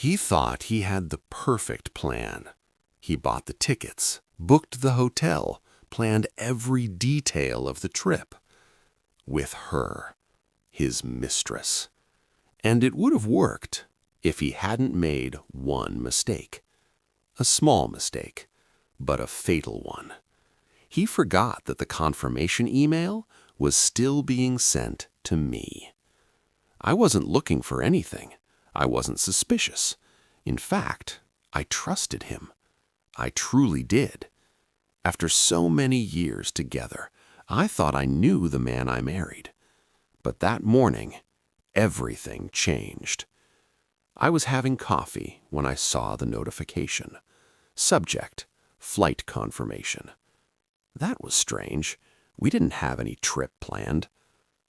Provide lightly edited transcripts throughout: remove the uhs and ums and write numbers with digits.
He thought he had the perfect plan. He bought the tickets, booked the hotel, planned every detail of the trip. With her, his mistress. And it would have worked if he hadn't made one mistake. A small mistake, but a fatal one. He forgot that the confirmation email was still being sent to me. I wasn't looking for anything. I wasn't suspicious. In fact, I trusted him. I truly did. After so many years together, I thought I knew the man I married. But that morning, everything changed. I was having coffee when I saw the notification. Subject, flight confirmation. That was strange. We didn't have any trip planned.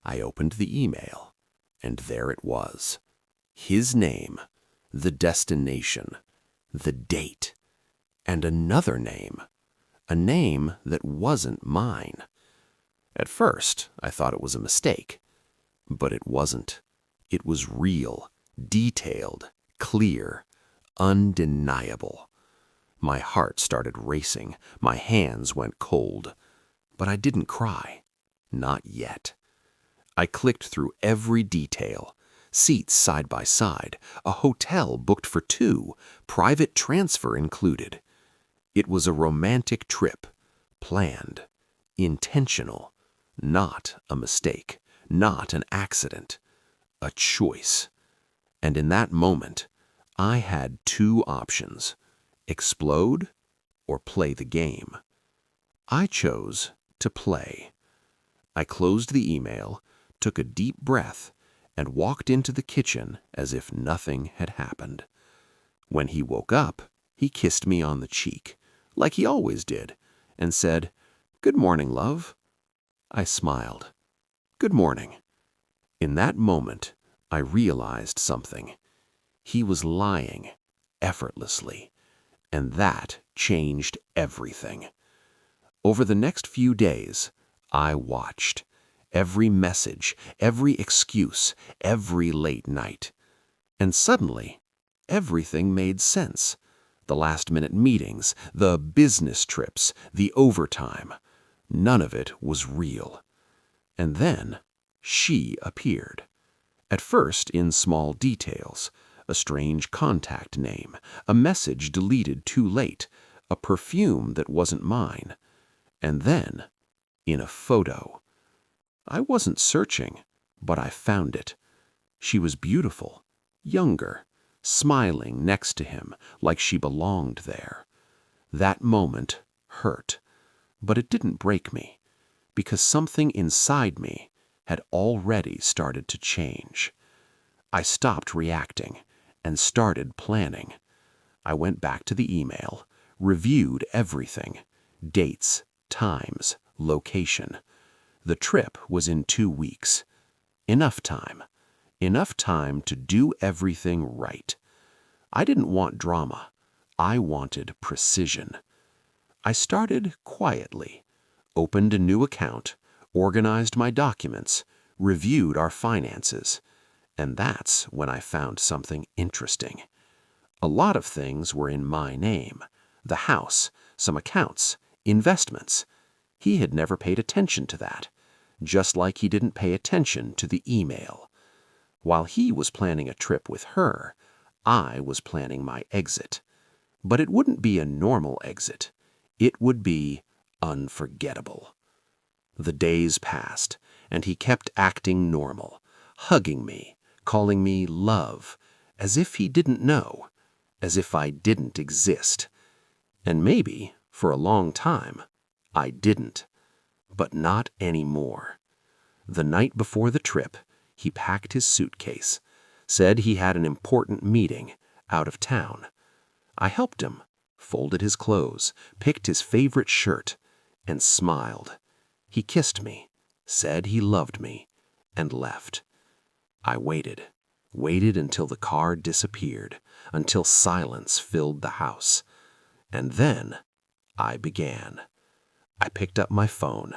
I opened the email, and there it was. His name, the destination, the date, and another name. A name that wasn't mine. At first, I thought it was a mistake. But it wasn't. It was real, detailed, clear, undeniable. My heart started racing. My hands went cold. But I didn't cry. Not yet. I clicked through every detail. Seats side by side, a hotel booked for 2, private transfer included. It was a romantic trip, planned, intentional, not a mistake, not an accident, a choice. And in that moment, I had 2 options, explode or play the game. I chose to play. I closed the email, took a deep breath, and walked into the kitchen as if nothing had happened. When he woke up, he kissed me on the cheek, like he always did, and said, "Good morning, love." I smiled. "Good morning." In that moment, I realized something. He was lying, effortlessly, and that changed everything. Over the next few days, I watched. Every message, every excuse, every late night. And suddenly, everything made sense. The last-minute meetings, the business trips, the overtime. None of it was real. And then, she appeared. At first in small details, a strange contact name, a message deleted too late, a perfume that wasn't mine. And then, in a photo. I wasn't searching, but I found it. She was beautiful, younger, smiling next to him like she belonged there. That moment hurt, but it didn't break me, because something inside me had already started to change. I stopped reacting and started planning. I went back to the email, reviewed everything, dates, times, location. The trip was in 2 weeks. Enough time. Enough time to do everything right. I didn't want drama. I wanted precision. I started quietly, opened a new account, organized my documents, reviewed our finances. And that's when I found something interesting. A lot of things were in my name. The house, some accounts, investments. He had never paid attention to that, just like he didn't pay attention to the email. While he was planning a trip with her, I was planning my exit. But it wouldn't be a normal exit. It would be unforgettable. The days passed, and he kept acting normal, hugging me, calling me love, as if he didn't know, as if I didn't exist. And maybe, for a long time, I didn't. But not anymore. The night before the trip, he packed his suitcase, said he had an important meeting out of town. I helped him, folded his clothes, picked his favorite shirt, and smiled. He kissed me, said he loved me, and left. I waited until the car disappeared, until silence filled the house. And then I began. I picked up my phone,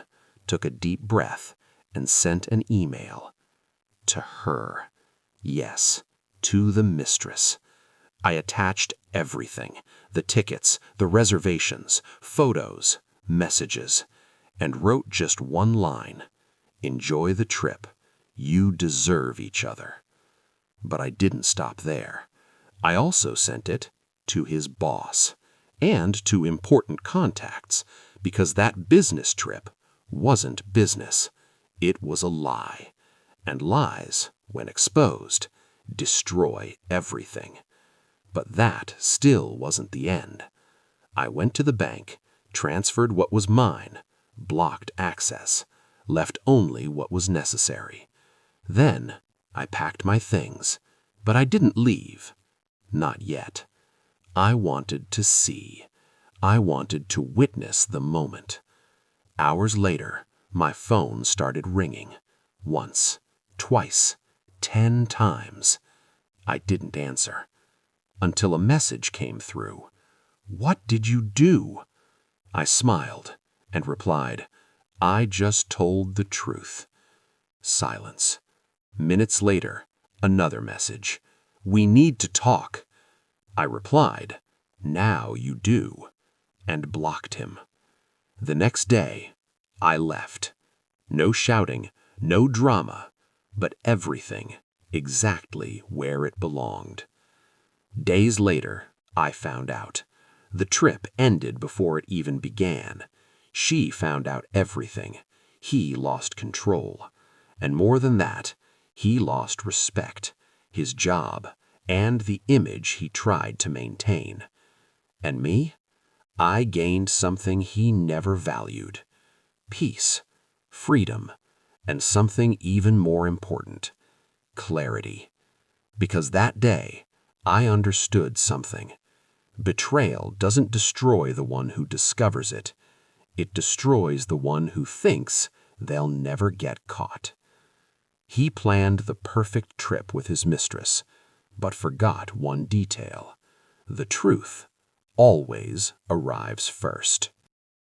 took a deep breath, and sent an email. To her. Yes, to the mistress. I attached everything, the tickets, the reservations, photos, messages, and wrote just one line: "Enjoy the trip. You deserve each other." But I didn't stop there. I also sent it to his boss and to important contacts, because that business trip wasn't business. It was a lie. And lies, when exposed, destroy everything. But that still wasn't the end. I went to the bank, transferred what was mine, blocked access, left only what was necessary. Then I packed my things, but I didn't leave. Not yet. I wanted to see. I wanted to witness the moment. Hours later, my phone started ringing. Once, twice, 10 times. I didn't answer. Until a message came through. "What did you do?" I smiled and replied, "I just told the truth." Silence. Minutes later, another message. "We need to talk." I replied, "Now you do," and blocked him. The next day, I left. No shouting, no drama, but everything exactly where it belonged. Days later, I found out. The trip ended before it even began. She found out everything. He lost control. And more than that, he lost respect, his job, and the image he tried to maintain. And me? I gained something he never valued: peace, freedom, and something even more important: clarity. Because that day, I understood something. Betrayal doesn't destroy the one who discovers it. It destroys the one who thinks they'll never get caught. He planned the perfect trip with his mistress, but forgot one detail: the truth always arrives first.